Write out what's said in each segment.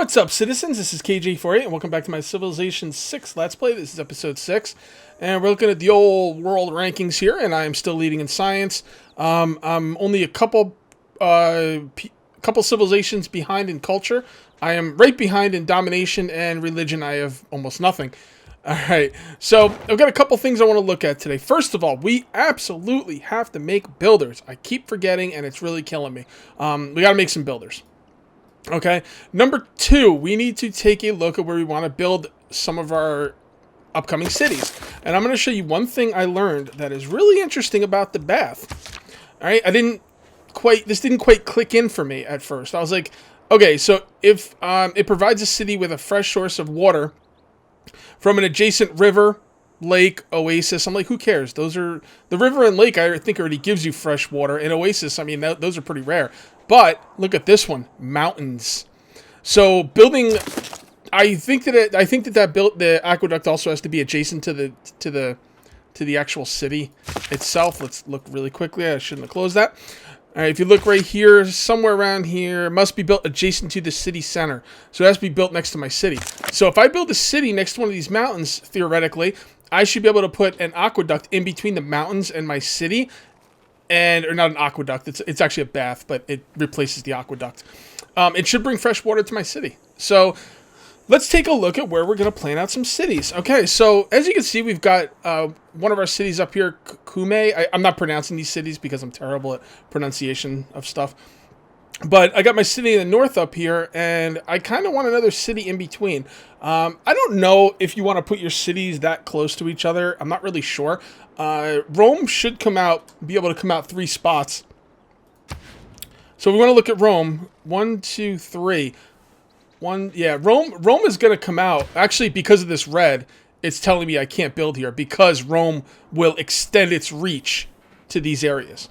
What's up, citizens? This is KJ48, and welcome back to my Civilization 6 Let's Play. This is episode 6, and we're looking at the old world rankings here, and I am still leading in science. I'm only a couple civilizations behind in culture. I am right behind in domination and religion. I have almost nothing. Alright, so I've got a couple things I want to look at today. First of all, we absolutely have to make builders. I keep forgetting, and it's really killing me. We got to make some builders. Okay, number 2, we need to take a look at where we want to build some of our upcoming cities. And I'm going to show you one thing I learned that is really interesting about the bath. Alright, this didn't quite click in for me at first. I was like, okay, so if it provides a city with a fresh source of water from an adjacent river, lake, oasis, I'm like, who cares? Those are, the river and lake, I think already gives you fresh water. And oasis, I mean, those are pretty rare. But look at this one, mountains. So building, I think that the aqueduct also has to be adjacent to the actual city itself. Let's look really quickly. I shouldn't have closed that. All right, if you look right here, somewhere around here, it must be built adjacent to the city center. So it has to be built next to my city. So if I build a city next to one of these mountains, theoretically, I should be able to put an aqueduct in between the mountains and my city. Or not an aqueduct, it's actually a bath, but it replaces the aqueduct. It should bring fresh water to my city. So let's take a look at where we're going to plan out some cities. Okay, so as you can see, we've got one of our cities up here, Kume. I'm not pronouncing these cities because I'm terrible at pronunciation of stuff. But I got my city in the north up here, and I kind of want another city in between. I don't know if you want to put your cities that close to each other. I'm not really sure. Rome should be able to come out 3 spots. So we want to look at Rome. 1, 2, 3. Rome is going to come out. Actually, because of this red, it's telling me I can't build here because Rome will extend its reach to these areas.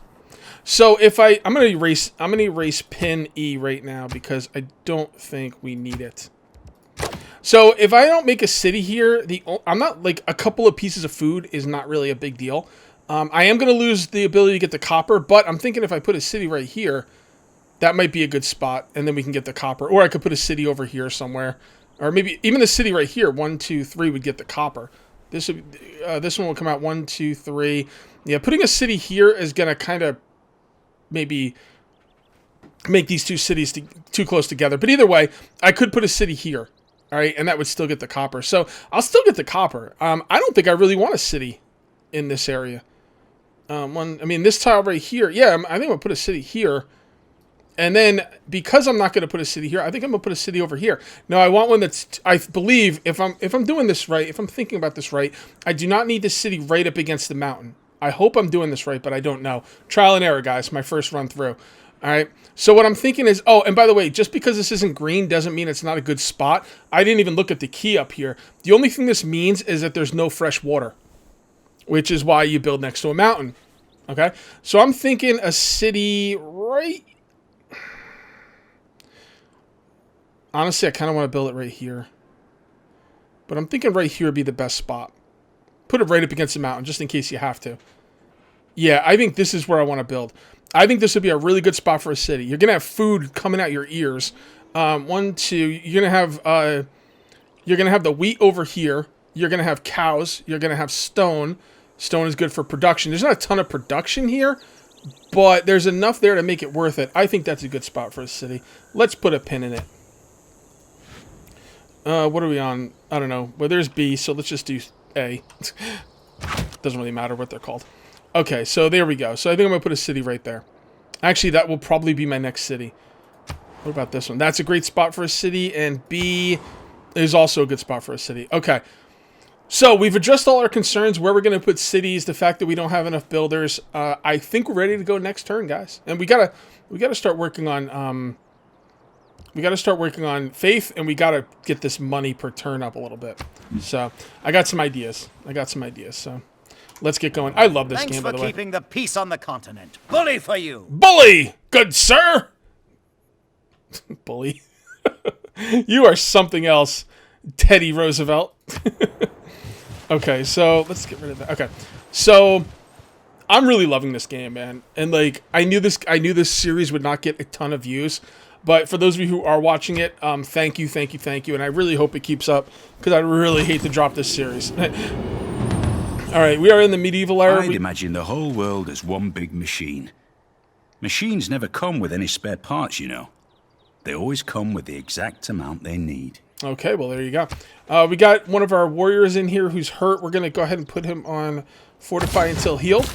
So if I'm going to erase pin E right now because I don't think we need it. So if I don't make a city here, I'm not like a couple of pieces of food is not really a big deal. I am going to lose the ability to get the copper, but I'm thinking if I put a city right here, that might be a good spot, and then we can get the copper. Or I could put a city over here somewhere, or maybe even the city right here. 1, 2, 3 would get the copper. This one will come out 1, 2, 3. Yeah, putting a city here is going to kind of maybe make these two cities too close together. But either way, I could put a city here. All right, and that would still get the copper. So I'll still get the copper. I don't think I really want a city in this area. This tile right here. Yeah, I think I'm going to put a city here. And then, because I'm not going to put a city here, I think I'm going to put a city over here. Now, I want one that's, I believe, if I'm doing this right, if I'm thinking about this right, I do not need the city right up against the mountain. I hope I'm doing this right, but I don't know. Trial and error, guys. My first run through. All right. So what I'm thinking is, oh, and by the way, just because this isn't green doesn't mean it's not a good spot. I didn't even look at the key up here. The only thing this means is that there's no fresh water, which is why you build next to a mountain. Okay. So I'm thinking a city right. Honestly, I kind of want to build it right here. But I'm thinking right here would be the best spot. Put it right up against the mountain, just in case you have to. Yeah, I think this is where I want to build. I think this would be a really good spot for a city. You're going to have food coming out your ears. 1, 2, you're going to have the wheat over here. You're going to have cows. You're going to have stone. Stone is good for production. There's not a ton of production here, but there's enough there to make it worth it. I think that's a good spot for a city. Let's put a pin in it. What are we on? I don't know. Well, there's B, so let's just do A. Doesn't really matter what they're called. Okay, so there we go. So I think I'm going to put a city right there. Actually, that will probably be my next city. What about this one? That's a great spot for a city, and B is also a good spot for a city. Okay, so we've addressed all our concerns, where we're going to put cities, the fact that we don't have enough builders. I think we're ready to go next turn, guys. And we gotta start working on faith, and we gotta get this money per turn up a little bit. So I got some ideas. So let's get going. I love this game, by the way. Thanks for keeping the peace on the continent. Bully for you. Bully, good sir. Bully. You are something else, Teddy Roosevelt. Okay, so let's get rid of that. Okay, so I'm really loving this game, man. And like, I knew this series would not get a ton of views. But for those of you who are watching it, thank you, and I really hope it keeps up because I really hate to drop this series. All right, we are in the medieval era. I'd imagine the whole world as one big machine. Machines never come with any spare parts, you know. They always come with the exact amount they need. Okay, well, there you go. We got one of our warriors in here who's hurt. We're going to go ahead and put him on Fortify until healed.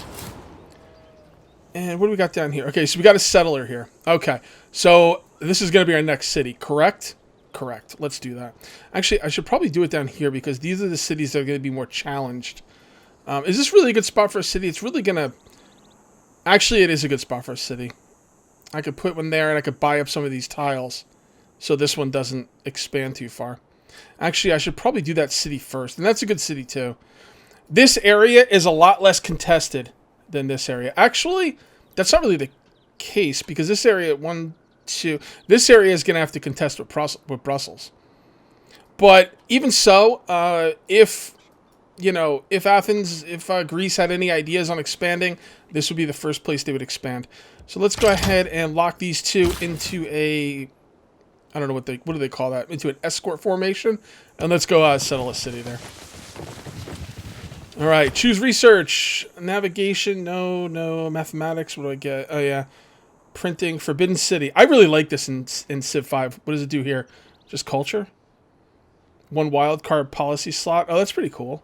And what do we got down here? Okay, so we got a settler here. Okay, so this is going to be our next city, correct? Correct. Let's do that. Actually, I should probably do it down here because these are the cities that are going to be more challenged. Is this really a good spot for a city? It's really going to... Actually, it is a good spot for a city. I could put one there and I could buy up some of these tiles so this one doesn't expand too far. Actually, I should probably do that city first. And that's a good city too. This area is a lot less contested than this area. Actually, that's not really the case because this area, this area is going to have to contest with Brussels. But even so, if Greece had any ideas on expanding, this would be the first place they would expand. So let's go ahead and lock these two into a, I don't know what do they call that? Into an escort formation. And let's go settle a city there. All right, choose research. Navigation, no. Mathematics, what do I get? Oh, yeah. Printing, Forbidden City. I really like this in Civ 5. What does it do here? Just culture? One wildcard policy slot. Oh, that's pretty cool.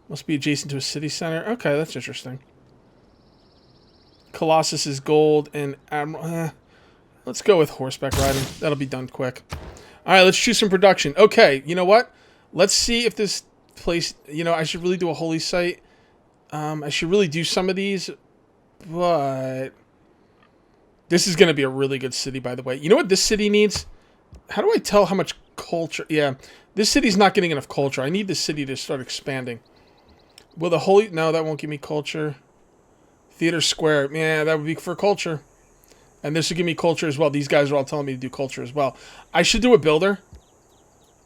Must be adjacent to a city center. Okay, that's interesting. Colossus is gold and Admiral. Let's go with horseback riding. That'll be done quick. All right, let's choose some production. Okay, you know what? Let's see if this place... I should really do a holy site. I should really do some of these, but... This is going to be a really good city, by the way. You know what this city needs? How do I tell how much culture... Yeah, this city's not getting enough culture. I need this city to start expanding. Will the holy... No, that won't give me culture. Theater Square. Yeah, that would be for culture. And this would give me culture as well. These guys are all telling me to do culture as well. I should do a builder.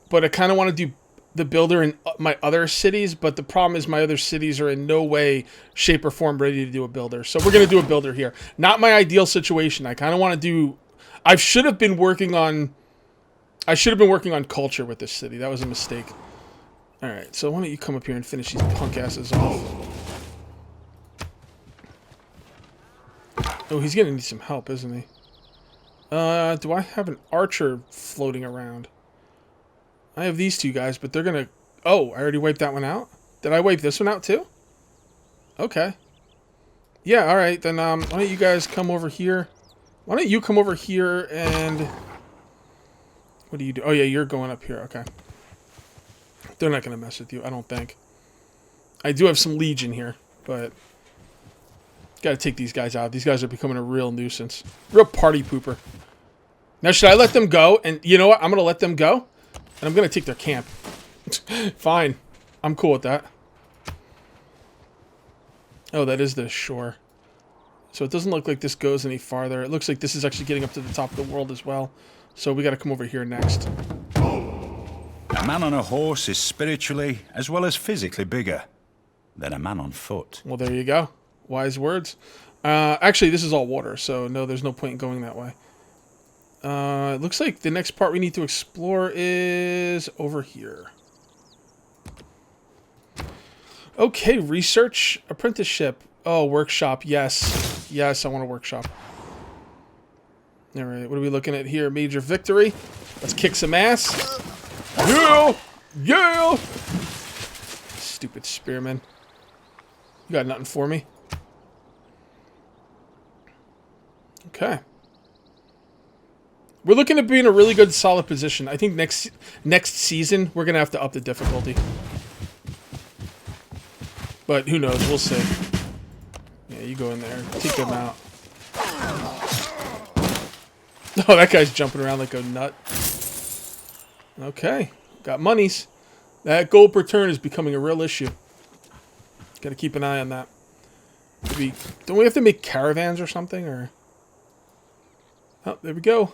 But I kind of want to do the builder in my other cities. But the problem is my other cities are in no way, shape, or form ready to do a builder. So we're going to do a builder here. Not my ideal situation. I kind of want to do... I should have been working on culture with this city. That was a mistake. Alright, so why don't you come up here and finish these punk asses off. Oh, he's gonna need some help, isn't he? Do I have an archer floating around? I have these two guys, but they're gonna... Oh, I already wiped that one out? Did I wipe this one out too? Okay. Yeah, alright, then why don't you guys come over here? Why don't you come over here and... What do you do? Oh yeah, you're going up here, okay. They're not gonna mess with you, I don't think. I do have some legion here, but... Gotta take these guys out. These guys are becoming a real nuisance. Real party pooper. Now, should I let them go? And you know what? I'm gonna let them go. And I'm gonna take their camp. Fine. I'm cool with that. Oh, that is the shore. So it doesn't look like this goes any farther. It looks like this is actually getting up to the top of the world as well. So we gotta come over here next. A man on a horse is spiritually as well as physically bigger than a man on foot. Well, there you go. Wise words. Actually, this is all water, so no, there's no point in going that way. It looks like the next part we need to explore is over here. Okay, research, apprenticeship. Oh, workshop, yes. Yes, I want a workshop. Alright, what are we looking at here? Major victory. Let's kick some ass. Yeah! Yeah! Stupid spearman. You got nothing for me? Okay. We're looking to be in a really good, solid position. I think next season, we're going to have to up the difficulty. But who knows? We'll see. Yeah, you go in there. Take them out. Oh, that guy's jumping around like a nut. Okay. Got monies. That gold per turn is becoming a real issue. Got to keep an eye on that. Maybe, don't we have to make caravans or something? Or... Oh, there we go.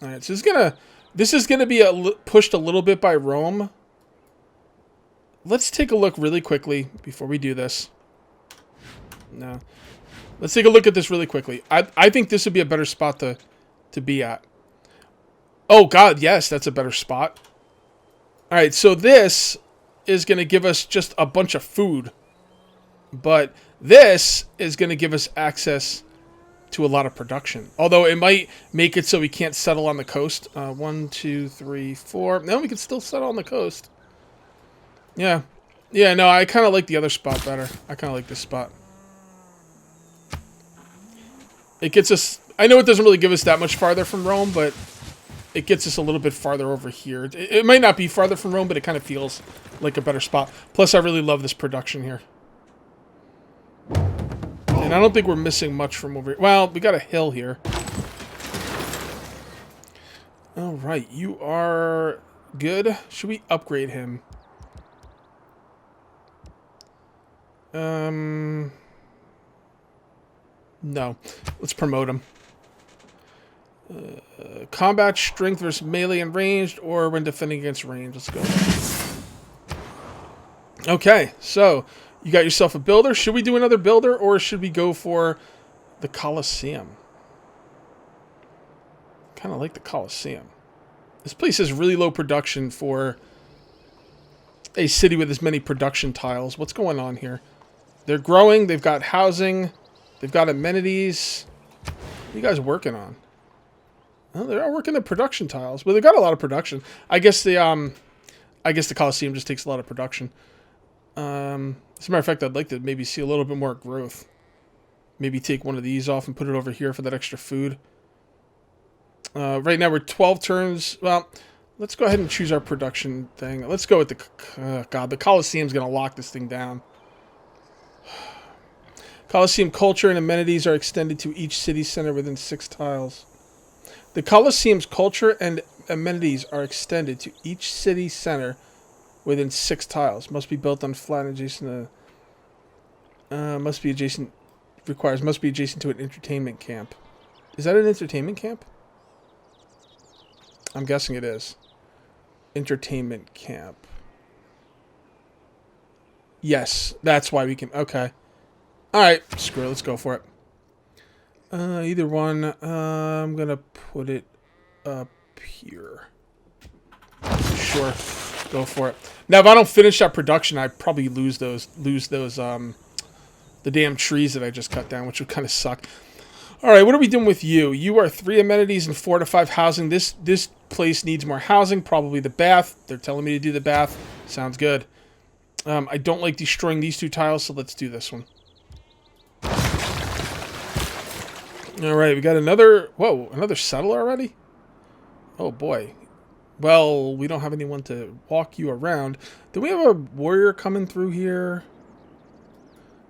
All right, so this is gonna be pushed a little bit by Rome. Let's take a look really quickly before we do this. No, let's take a look at this really quickly. I think this would be a better spot to to be at. Oh, God, yes, that's a better spot. All right, so this is going to give us just a bunch of food. But this is going to give us access to a lot of production. Although it might make it so we can't settle on the coast. 1, 2, 3, 4. No, we can still settle on the coast. Yeah. Yeah, no, I kind of like the other spot better. I kind of like this spot. It gets us... I know it doesn't really give us that much farther from Rome, but it gets us a little bit farther over here. It might not be farther from Rome, but it kind of feels like a better spot. Plus, I really love this production here. And I don't think we're missing much from over here. Well, we got a hill here. All right, you are good. Should we upgrade him? No. Let's promote him. Combat strength versus melee and ranged, or when defending against range. Let's go. Okay, so you got yourself a builder. Should we do another builder, or should we go for the Colosseum? Kind of like the Colosseum. This place has really low production for a city with as many production tiles. What's going on here? They're growing. They've got housing. They've got amenities. What are you guys working on? Well, they are working the production tiles. Well, they've got a lot of production. I guess the Colosseum just takes a lot of production. As a matter of fact, I'd like to maybe see a little bit more growth. Maybe take one of these off and put it over here for that extra food. Right now we're 12 turns. Well, let's go ahead and choose our production thing. Let's go with the... God, the Colosseum's going to lock this thing down. Colosseum culture and amenities are extended to each city center within 6 tiles. The Colosseum's culture and amenities are extended to each city center within 6 tiles. Must be built on flat and adjacent to... must be adjacent to an entertainment camp. Is that an entertainment camp? I'm guessing it is. Entertainment camp. Yes, that's why we can... Okay. Alright, screw it. Let's go for it. Either one. I'm going to put it up here. Sure. Go for it. Now, if I don't finish that production, I probably lose those, the damn trees that I just cut down, which would kind of suck. All right, what are we doing with you? You are 3 amenities and 4 to 5 housing. This place needs more housing, probably the bath. They're telling me to do the bath. Sounds good. I don't like destroying these 2 tiles, so let's do this one. All right, we got another... Whoa, another settler already? Oh, boy. Well, we don't have anyone to walk you around. Do we have a warrior coming through here?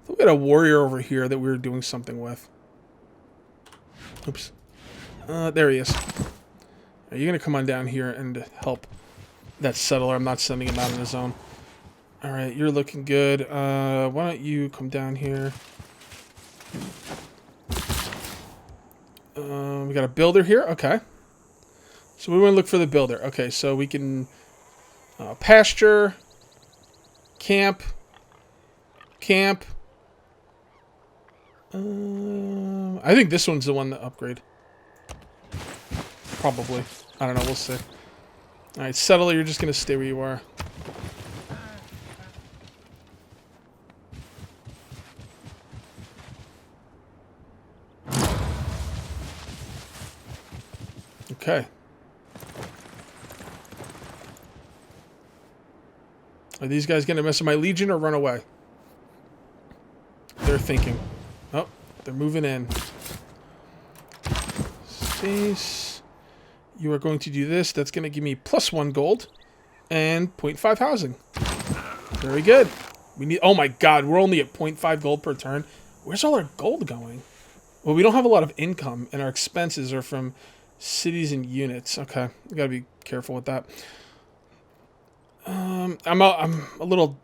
I thought we had a warrior over here that we were doing something with. Oops. There he is. Are you going to come on down here and help that settler? I'm not sending him out on his own. All right, you're looking good. Why don't you come down here? We got a builder here. Okay. So we want to look for the builder. Okay, so we can pasture, camp. I think this one's the one to upgrade. Probably. I don't know. We'll see. All right, settler, you're just going to stay where you are. Okay. Are these guys going to mess with my legion or run away? They're thinking. Oh, they're moving in. Space. You are going to do this. That's going to give me +1 gold and 0.5 housing. Very good. We need... Oh my god, we're only at 0.5 gold per turn. Where's all our gold going? Well, we don't have a lot of income, and our expenses are from cities and units. Okay, we got to be careful with that. I'm a little...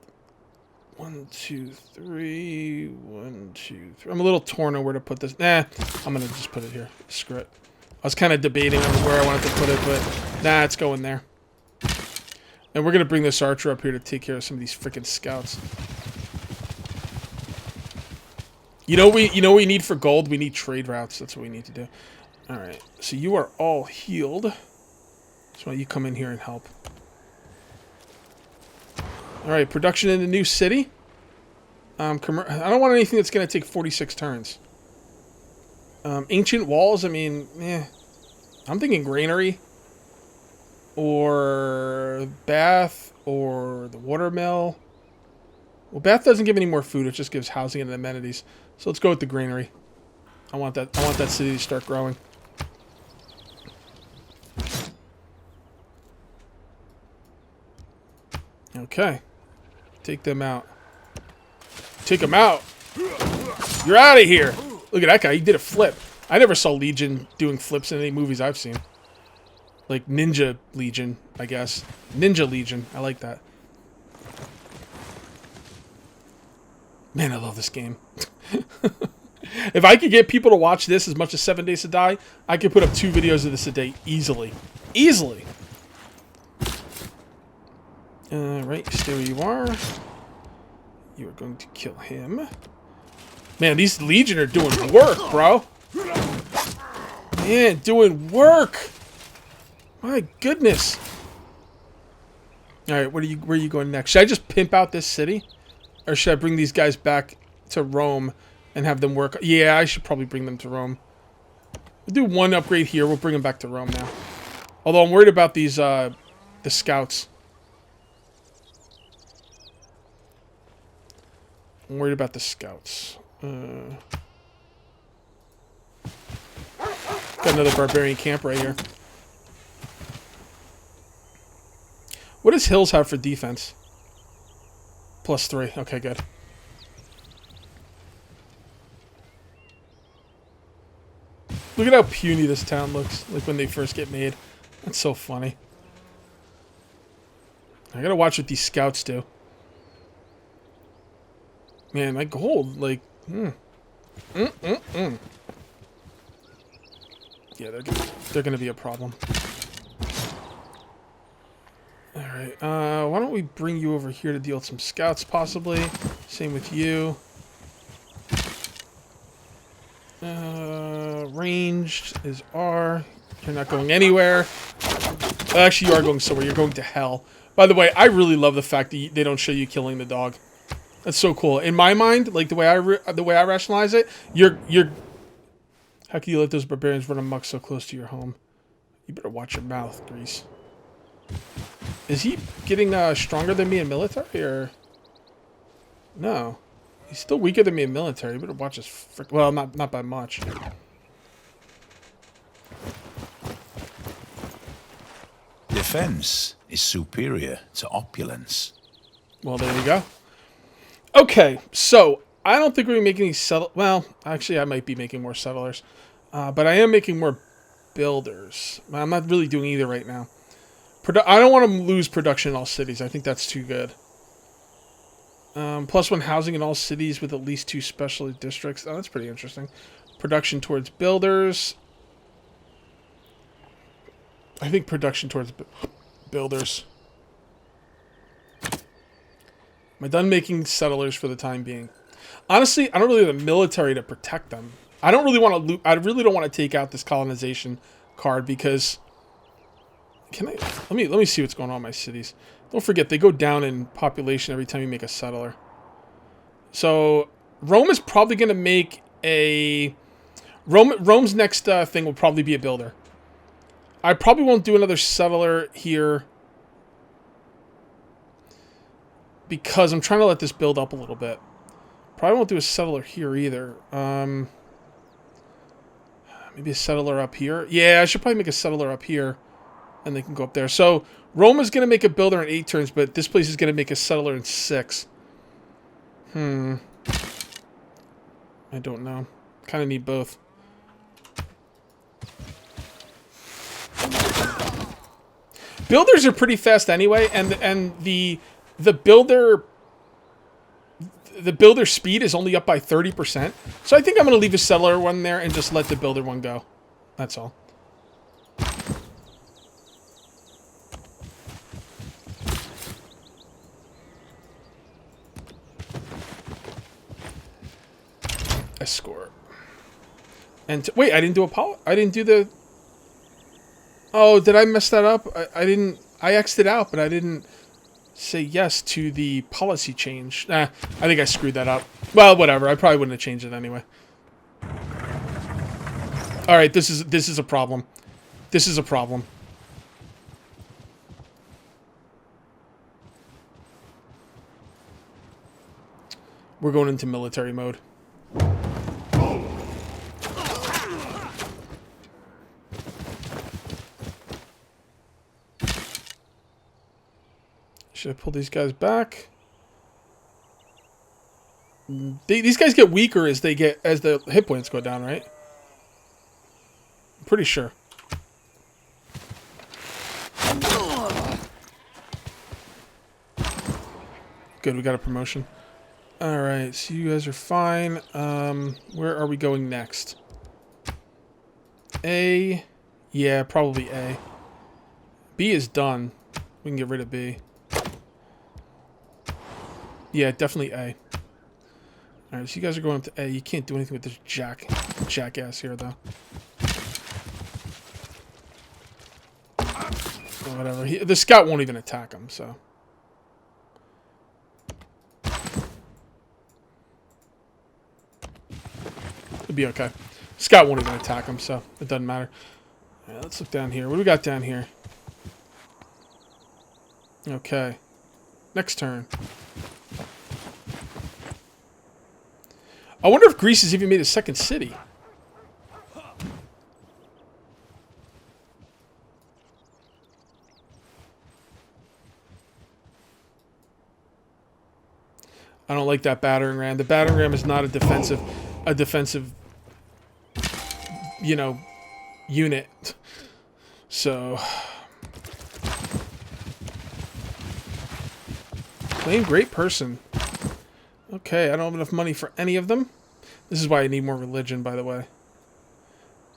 1, 2, 3... 1, 2, 3... I'm a little torn on where to put this. Nah, I'm going to just put it here. Screw it. I was kind of debating on where I wanted to put it, but nah, it's going there. And we're going to bring this archer up here to take care of some of these freaking scouts. You know what we need for gold? We need trade routes. That's what we need to do. Alright, so you are all healed. That's why you come in here and help. Alright, production in the new city. I don't want anything that's going to take 46 turns. Ancient walls, I mean, I'm thinking granary. Or bath, or the watermill. Well, bath doesn't give any more food, it just gives housing and amenities. So let's go with the granary. I want that city to start growing. Okay. Take them out. Take them out! You're out of here! Look at that guy, he did a flip. I never saw Legion doing flips in any movies I've seen. Like Ninja Legion, I guess. Ninja Legion, I like that. Man, I love this game. If I could get people to watch this as much as 7 Days to Die, I could put up 2 videos of this a day easily. Easily! Right, stay where you are. You are going to kill him. Man, these Legion are doing work, bro. Man, doing work. My goodness. Alright, where are you going next? Should I just pimp out this city? Or should I bring these guys back to Rome and have them work? Yeah, I should probably bring them to Rome. We'll do one upgrade here. We'll bring them back to Rome now. Although I'm worried about these, the scouts. I'm worried about the scouts. Got another barbarian camp right here. What does Hills have for defense? +3. Okay, good. Look at how puny this town looks, like when they first get made. That's so funny. I gotta watch what these scouts do. Man, my gold, like, Yeah, they're gonna be a problem. Alright, why don't we bring you over here to deal with some scouts, possibly. Same with you. Ranged is R. You're not going anywhere. Actually, you are going somewhere. You're going to hell. By the way, I really love the fact that they don't show you killing the dog. That's so cool. In my mind, like the way I rationalize it, you're. How can you let those barbarians run amok so close to your home? You better watch your mouth, Grease. Is he getting stronger than me in military, or no? He's still weaker than me in military. You better watch his frick. Well, not by much. Defense is superior to opulence. Well, there you go. Okay, so I don't think we're making any well, actually, I might be making more settlers, but I am making more builders. I'm not really doing either right now. I don't want to lose production in all cities. I think that's too good. +1 housing in all cities with at least 2 special districts. Oh, that's pretty interesting. Production towards builders. I think production towards builders. Am I done making settlers for the time being? Honestly, I don't really have the military to protect them. I don't really want to I really don't want to take out this colonization card because let me see what's going on in my cities. Don't forget they go down in population every time you make a settler. So Rome is probably going to make a Rome's next thing will probably be a builder. I probably won't do another settler here because I'm trying to let this build up a little bit. Probably won't do a settler here either. Maybe a settler up here. Yeah, I should probably make a settler up here, and they can go up there. So Rome is going to make a builder in 8 turns, but this place is going to make a settler in 6. I don't know. Kind of need both. Builders are pretty fast anyway, and the builder speed is only up by 30%. So I think I'm going to leave the settler one there and just let the builder one go. That's all. Escort. And wait, I didn't do I didn't do the... Oh, did I mess that up? I didn't... I X'd it out, but I didn't say yes to the policy change. Nah, I think I screwed that up. Well, whatever. I probably wouldn't have changed it anyway. All right, this is a problem. This is a problem. We're going into military mode. Should I pull these guys back? These guys get weaker as the hit points go down, right? I'm pretty sure. Good, we got a promotion. Alright, so you guys are fine. Where are we going next? A. Yeah, probably A. B is done. We can get rid of B. Yeah, definitely A. Alright, so you guys are going up to A. You can't do anything with this jackass here, though. Or whatever. The scout won't even attack him, so... It'll be okay. Scout won't even attack him, so it doesn't matter. All right, let's look down here. What do we got down here? Okay. Next turn. I wonder if Greece has even made a second city. I don't like that battering ram. The battering ram is not a defensive, you know, unit. So, claim great person. Okay, I don't have enough money for any of them. This is why I need more religion, by the way.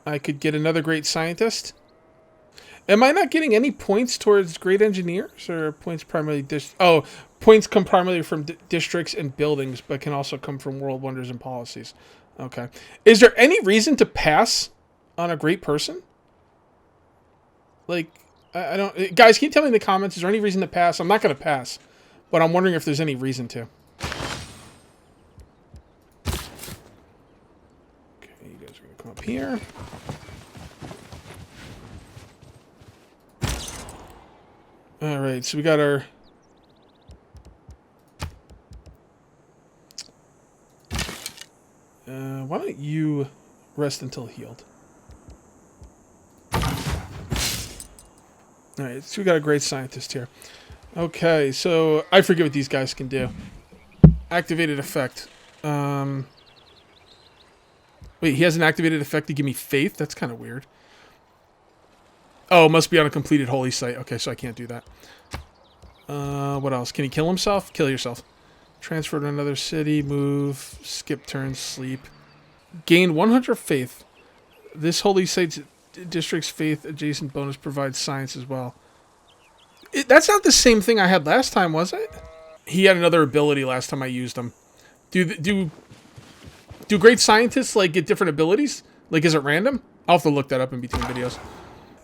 I could get another great scientist. Am I not getting any points towards great engineers, or points primarily points come primarily from districts and buildings, but can also come from world wonders and policies. Okay. Is there any reason to pass on a great person? Like, I don't... Guys, can you tell me in the comments, is there any reason to pass? I'm not going to pass, but I'm wondering if there's any reason to. Okay, you guys are going to come up here. Alright, so we got our... why don't you rest until healed? Alright, so we got a great scientist here. Okay, so I forget what these guys can do. Activated effect. Wait, he has an activated effect to give me faith? That's kind of weird. Oh, it must be on a completed holy site. Okay, so I can't do that. What else? Can he kill himself? Kill yourself. Transfer to another city, move, skip turns, sleep. Gain 100 faith. This holy site's district's faith adjacent bonus provides science as well. That's not the same thing I had last time, was it? He had another ability last time I used him. Do great scientists like get different abilities? Like, is it random? I'll have to look that up in between videos.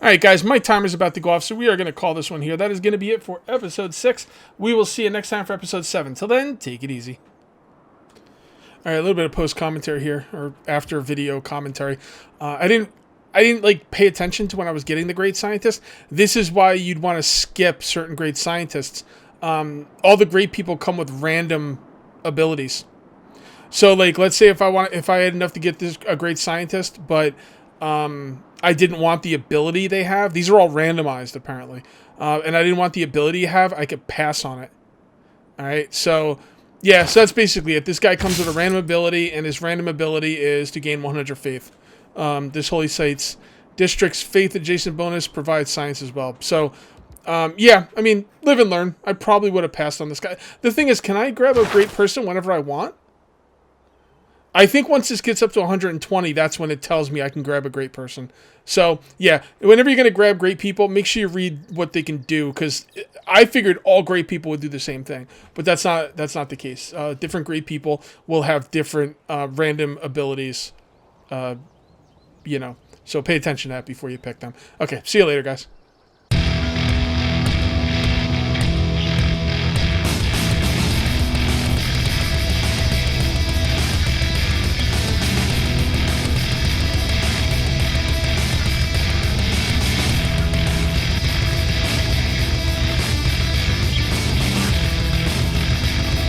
Alright guys, my timer's about to go off, so we are going to call this one here. That is going to be it for episode 6. We will see you next time for episode 7. Till then, take it easy. Alright, a little bit of post-commentary here, or after-video commentary. I didn't like pay attention to when I was getting the great scientist. This is why you'd want to skip certain great scientists. All the great people come with random abilities. So like, let's say if I had enough to get a great scientist, but I didn't want the ability they have. These are all randomized apparently, and I didn't want the ability you have. I could pass on it. All right, so yeah, so that's basically it. This guy comes with a random ability, and his random ability is to gain 100 faith. This holy site's district's faith adjacent bonus provides science as well. So, yeah, I mean, live and learn. I probably would have passed on this guy. The thing is, can I grab a great person whenever I want? I think once this gets up to 120, that's when it tells me I can grab a great person. So, yeah, whenever you're going to grab great people, make sure you read what they can do, because I figured all great people would do the same thing, but that's not the case. Different great people will have different random abilities you know. So pay attention to that before you pick them. Okay, see you later, guys.